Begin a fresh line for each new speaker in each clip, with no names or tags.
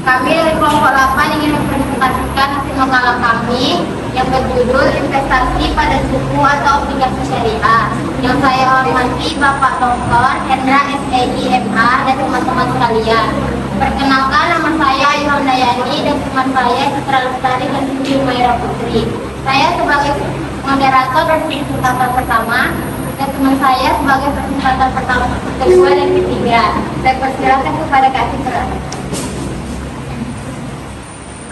Kami dari kelompok 8 ingin mempresentasikan hasil makalah kami yang berjudul Investasi pada Suku atau Obligasi Syariah. Yang saya hormati Bapak Dr. Hendra SEIMA dan teman-teman sekalian. Perkenalkan, nama saya Ayu Handayani dan teman saya Citra Lestari dan Siti Maira Putri. Saya sebagai moderator dan presentator pertama dan teman saya sebagai presentator pertama, kedua dan ketiga. Saya persilakan kepada Kak Citra.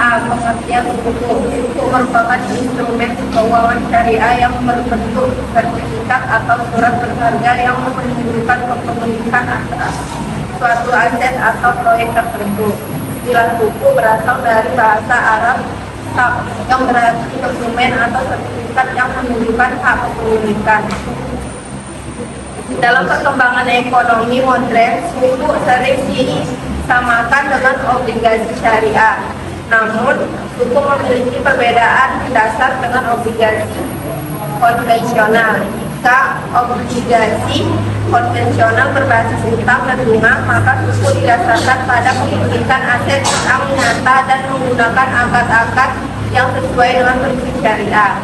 Pengertian suku. Suku merupakan instrumen keuangan syariah yang berbentuk sertifikat atau surat berharga yang menunjukkan kepemilikan atas suatu aset atau proyek tertentu. Istilah suku berasal dari bahasa Arab yang berarti dokumen atau sertifikat yang menunjukkan hak kepemilikan. Dalam perkembangan ekonomi modern, suku sering disamakan dengan obligasi syariah. Namun, suku memiliki perbedaan dasar dengan obligasi konvensional. Jika obligasi konvensional berbasis utang dan bunga, maka suku didasarkan pada kepemilikan aset yang nyata dan menggunakan akad-akad yang sesuai dengan prinsip syariah.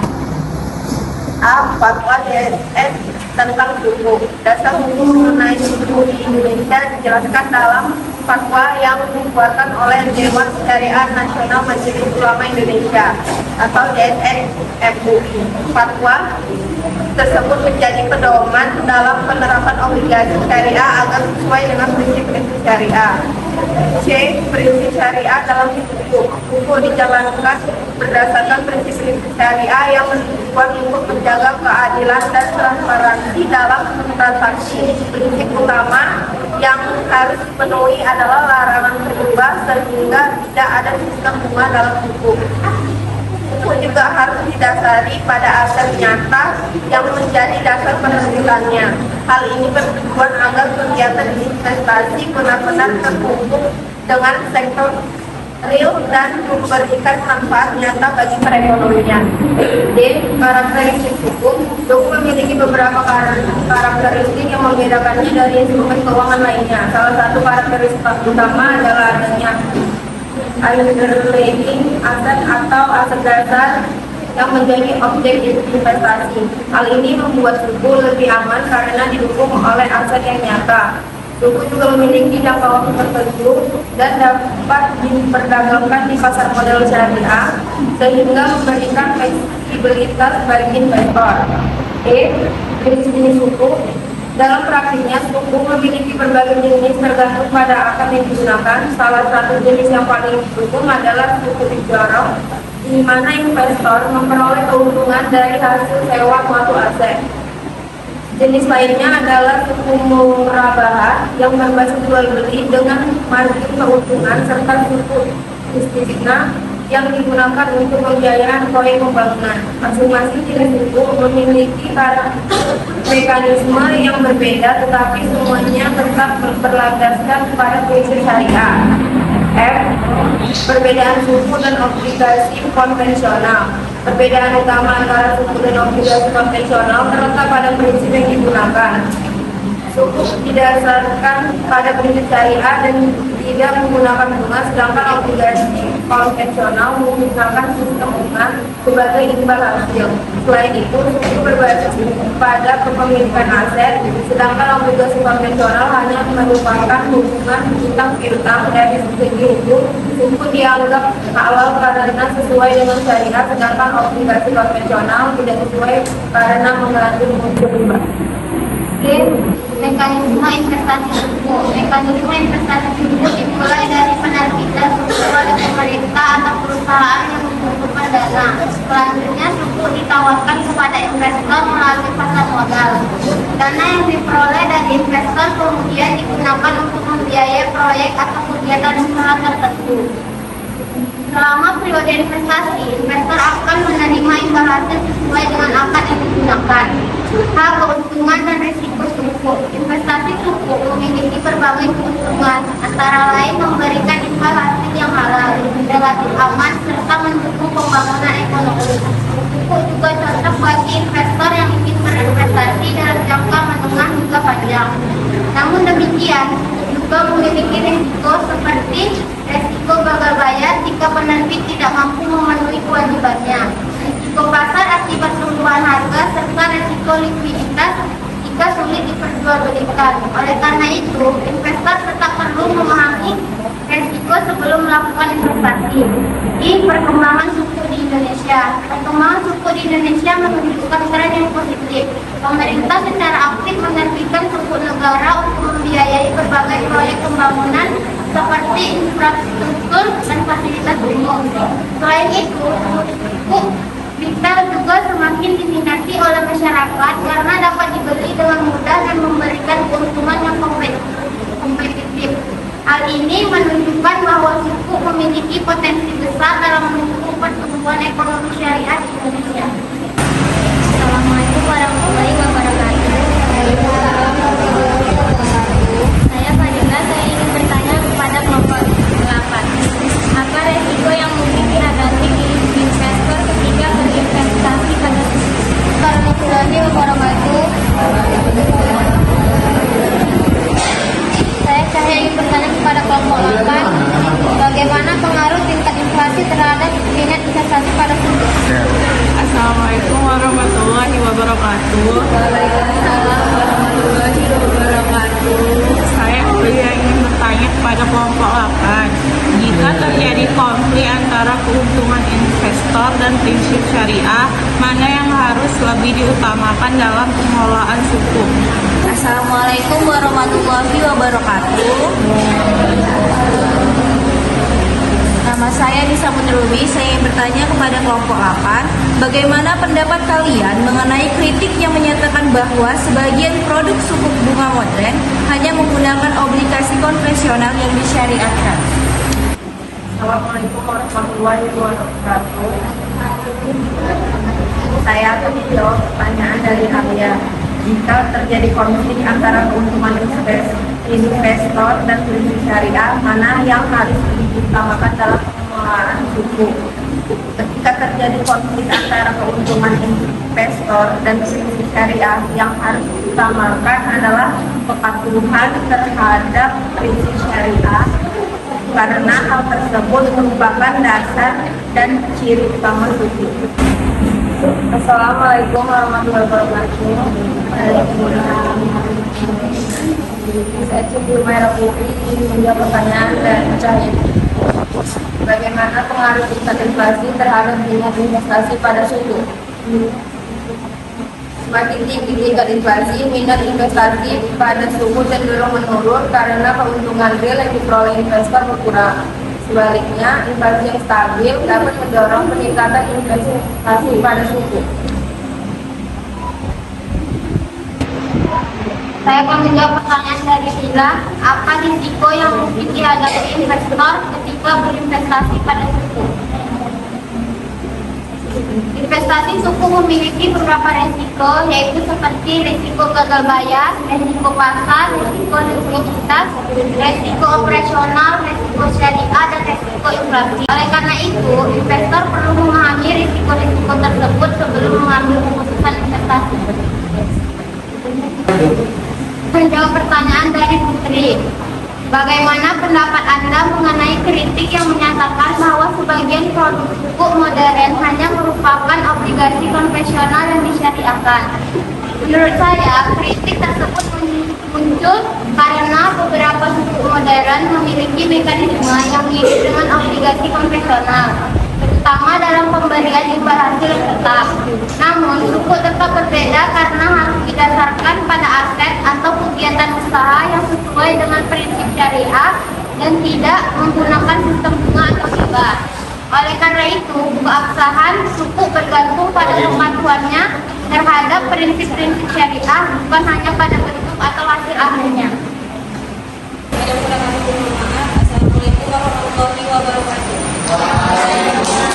Fatwa DSN tentang suku. Dasar hukum mengenai suku di Indonesia dijelaskan dalam fatwa yang dikeluarkan oleh Dewan Syariah Nasional Majelis Ulama Indonesia atau DSN MUI. Fatwa tersebut menjadi pedoman dalam penerapan obligasi syariah agar sesuai dengan prinsip-prinsip syariah. C. Prinsip syariah dalam hukum. Hukum dijalankan berdasarkan prinsip-prinsip syariah yang bertujuan untuk menjaga keadilan dan transparansi dalam transaksi. Prinsip utama yang harus dipenuhi adalah larangan riba sehingga tidak ada sistem bunga dalam hukum. Hukum juga harus didasari pada aset nyata yang menjadi dasar penentuannya. Hal ini bertujuan agar kegiatan investasi benar-benar terhubung dengan sektor real dan memberikan manfaat nyata bagi perekonomian. D. Karakteristik hukum. Hukum memiliki beberapa karakteristik yang membedakannya dari instrumen keuangan lainnya. Salah satu karakteristik utama adalah adanya underlying aset atau aset dasar yang menjadi objek investasi. Hal ini membuat suku lebih aman karena didukung oleh aset yang nyata. Suku juga memiliki jangka waktu tertentu dan dapat diperdagangkan di pasar modal syariah sehingga memberikan fleksibilitas bagi investor. E. Jenis-jenis suku. Dalam praktiknya, suku memiliki berbagai jenis tergantung pada akad yang digunakan. Salah satu jenis yang paling didukung adalah suku ijarah, di mana investor memperoleh keuntungan dari hasil sewa suatu aset. Jenis lainnya adalah suku murabahah yang berbasis jual beli dengan margin keuntungan, serta suku istisna yang digunakan untuk pembiayaan proyek pembangunan. Masing-masing jenis suku memiliki mekanisme yang berbeda, tetapi semuanya tetap berlandaskan pada prinsip syariah. F. Perbedaan suku dan obligasi konvensional. Perbedaan utama antara suku dan obligasi konvensional terletak pada prinsip yang digunakan. Suku didasarkan pada prinsip syariah dan tidak menggunakan bunga, sedangkan obligasi konvensional menggunakan sistem bunga sebagai imbal hasil. Selain itu, suku berbasis pada kepemilikan aset, sedangkan obligasi konvensional hanya merupakan hubungan utang piutang. Dari segi hukum, suku dianggap halal karena sesuai dengan syariah, sedangkan obligasi konvensional tidak sesuai karena mengandung unsur riba.
Mekanisme investasi suku. Mekanisme investasi suku dimulai dari penerbitan suku oleh pemerintah atau perusahaan yang membutuhkan dana. Selanjutnya suku ditawarkan kepada investor melalui pasar modal. Dana yang diperoleh dari investor kemudian digunakan untuk membiayai proyek atau kegiatan usaha tertentu. Selama periode investasi, investor akan menerima imbal hasil sesuai dengan akad yang digunakan. Hak keuntungan dan risiko suku. Investasi suku memiliki berbagai keuntungan, antara lain memberikan imbal hasil yang halal, relatif aman, serta mendukung pembangunan ekonomi. Suku juga cocok bagi investor yang ingin berinvestasi dalam jangka menengah hingga panjang. Namun demikian, juga memiliki risiko seperti risiko gagal bayar jika penerbit tidak mampu memenuhi kewajibannya, risiko pasar akibat perubahan harga, serta risiko likuiditas jika sulit diperjualbelikan. Oleh karena itu, investor tetap perlu memahami risiko sebelum melakukan investasi. Di perkembangan suku di Indonesia, perkembangan suku di Indonesia menunjukkan tren yang positif. Pemerintah secara aktif menerbitkan suku negara untuk membiayai berbagai proyek pembangunan seperti infrastruktur dan fasilitas umum. Selain itu, suku retail juga semakin diminati oleh masyarakat karena dapat dibeli dengan mudah dan memberikan keuntungan yang kompetitif. Hal ini menunjukkan bahwa suku memiliki potensi besar dalam mendukung pertumbuhan ekonomi syariah di Indonesia. Assalamualaikum warahmatullahi wabarakatuh. Saya Fadila, saya ingin bertanya kepada kelompok 8. Apa resiko yang mungkin dihadapi investor ketika berinvestasi pada suku? Warahmatullahi wabarakatuh. Saya ingin bertanya kepada kelompok 8, bagaimana pengaruh tingkat inflasi terhadap minat investasi pada suku?
Assalamualaikum warahmatullahi wabarakatuh.
Waalaikumsalam warahmatullahi wabarakatuh.
Saya Aulia ingin bertanya kepada kelompok 8. Jika terjadi konflik antara keuntungan investor dan prinsip syariah, mana yang harus lebih diutamakan dalam pengelolaan suku?
Assalamualaikum warahmatullahi wabarakatuh. Nama saya Nisa Putrubi. Saya ingin bertanya kepada kelompok 8, bagaimana pendapat kalian mengenai kritik yang menyatakan bahwa sebagian produk suku bunga modern hanya menggunakan obligasi konvensional yang disyariatkan?
Assalamualaikum warahmatullahi wabarakatuh.
Saya akan menjawab pertanyaan dari Alia. Jika terjadi konflik antara keuntungan investor dan prinsip syariah, mana yang harus diutamakan dalam pengelolaan suku? Ketika terjadi konflik antara keuntungan investor dan prinsip syariah, yang harus diutamakan adalah kepatuhan terhadap prinsip syariah, karena hal tersebut merupakan dasar dan ciri utama suku. Assalamualaikum warahmatullahi wabarakatuh. Saya Cipul Merah Putih ingin menjawab pertanyaan dan Cahaya. Bagaimana pengaruh tingkat inflasi terhadap minat investasi pada suku? Semakin tinggi tingkat inflasi, minat investasi pada suku cenderung menurun karena keuntungan real yang diperoleh investor berkurang. Sebaliknya, inflasi yang stabil dapat mendorong peningkatan investasi pada suku.
Saya akan menjawab pertanyaan dari Sila. Apa risiko yang mungkin dihadapi investor ketika berinvestasi pada suku? Investasi suku memiliki beberapa risiko, yaitu seperti risiko gagal bayar, risiko pasar, risiko likuiditas, risiko operasional, risiko syariah, dan risiko inflasi. Oleh karena itu, investor perlu memahami risiko-risiko tersebut sebelum mengambil keputusan investasi. Menjawab pertanyaan dari Putri. Bagaimana pendapat Anda mengenai kritik yang menyatakan bahwa sebagian produk suku modern hanya merupakan obligasi konvensional yang disyariahkan? Menurut saya, kritik tersebut muncul karena beberapa suku modern memiliki mekanisme yang mirip dengan obligasi konvensional, terutama dalam pemberian imbal hasil yang tetap. Namun, suku tetap berbeda karena harus didasarkan pada aset atau kegiatan usaha yang sesuai dengan prinsip syariah dan tidak menggunakan sistem bunga atau riba. Oleh karena itu, keabsahan suku bergantung pada kepatuhannya terhadap prinsip-prinsip syariah, bukan hanya pada bentuk atau hasil akhirnya.
Assalamualaikum warahmatullahi wabarakatuh.